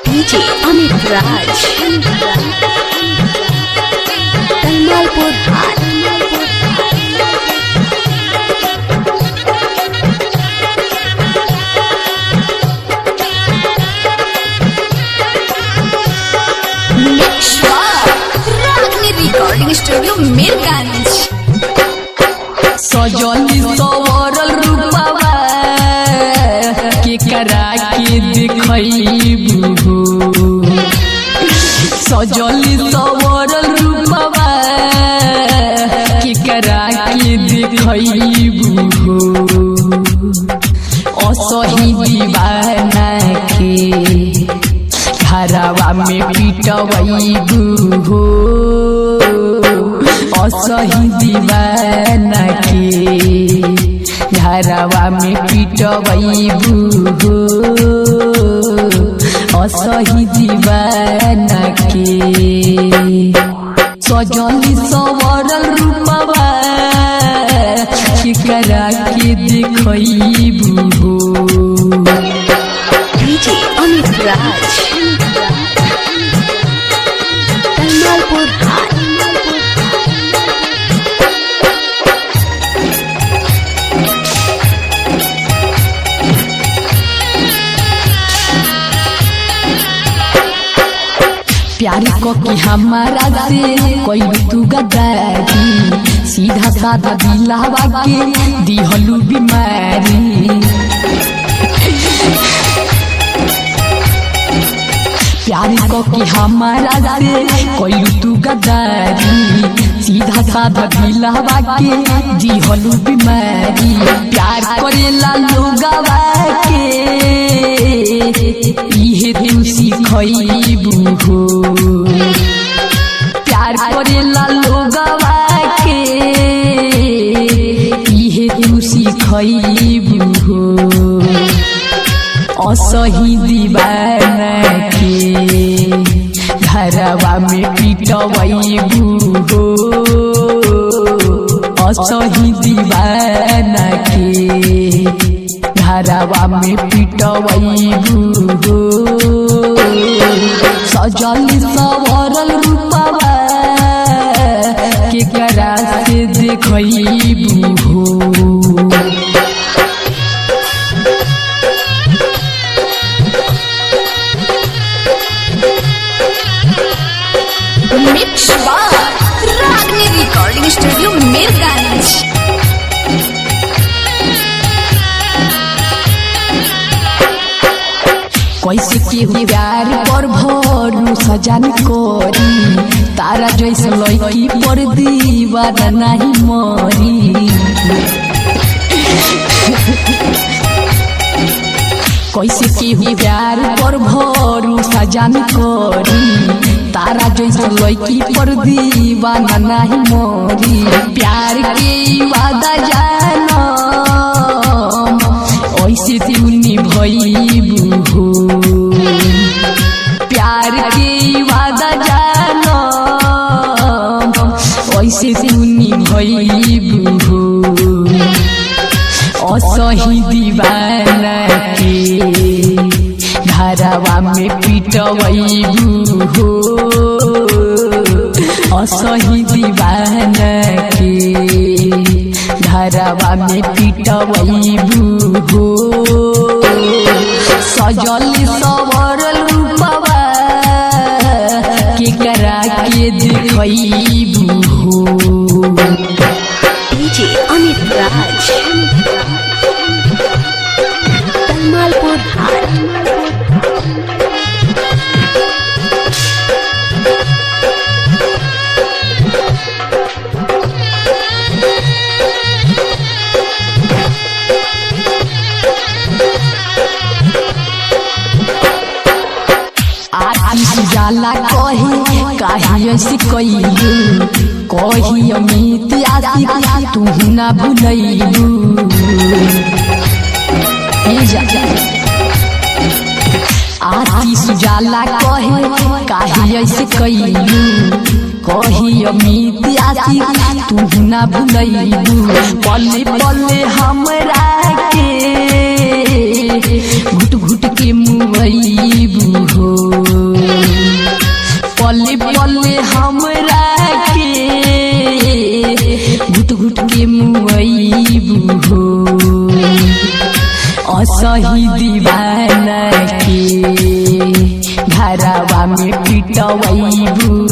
DJ Amit राज कलमालपुर हाट। रागनी recording studio Mirganj. सजली सवरल रूपवा के करा के देखैबू, सजली सवरल रूपवा के करा के देखैबू, असही दीवाना के घरवा में पिटवैबू, असही दीवाना के घरवा में पिटवैबू, असही दीवाना के। सजली सवरल रूपवा केकरा के देखैबू। डीजे अमित राज कलमालपुर हाट। प्यार को कि हमारा से कोई तू गद्दारी, सीधा साधा दिलावा के दिहलू बीमारी। प्यार को कि हमारा से कोई तू गद्दारी, सीधा साधा दिलावा के दिहलू बीमारी। प्यार करेला लोगवा के इहे तू सिखैबू हो, प्यार करेला लोगवा के इहे तू सिखैबू हो, असही दीवाना के घरवा में पिटवैबू हो, असही दीवाना के घरवा में पिटवैबू हो। सजली सवरल रूपवा केकरा से देखैबू हो। मिक्स बार रागनी रिकॉर्डिंग स्टूडियो मीरगंज। कैसे के प्यार पर भरोसा जान करी, तारा जैसे लड़की पर दीवाना नहीं मरी। कैसे के प्यार पर भरोसा जान करी, तारा जैसे लड़की पर दीवाना नहीं मरी। प्यार के वादा जानो ऐसे दिल निभैबू हो, प्यार के वादा जानो ऐसे दिल निभैबू हो, असही दीवाना के घरवा में पिटवैबू हो, असही दीवाना के घरवा में पिटवैबू हो। सजली सवरल रूपवा केकरा के देखैबू हो। डीजे अमित राज कलमालपुर हाट। जाला कहे काहे ऐसे कैलू, कही अमित आशिक तू ना भूलैलू। आशीष जाला कहे काहे ऐसे कैलू, कही अमित आशिक तू ना भूलैलू। पले पले हमरा के घुट घुट के मुँह मुआइबू हो पले पले हमरा के घुट घुट के मुआइबू हो असही दीवाना के घरवा में पिटवैबू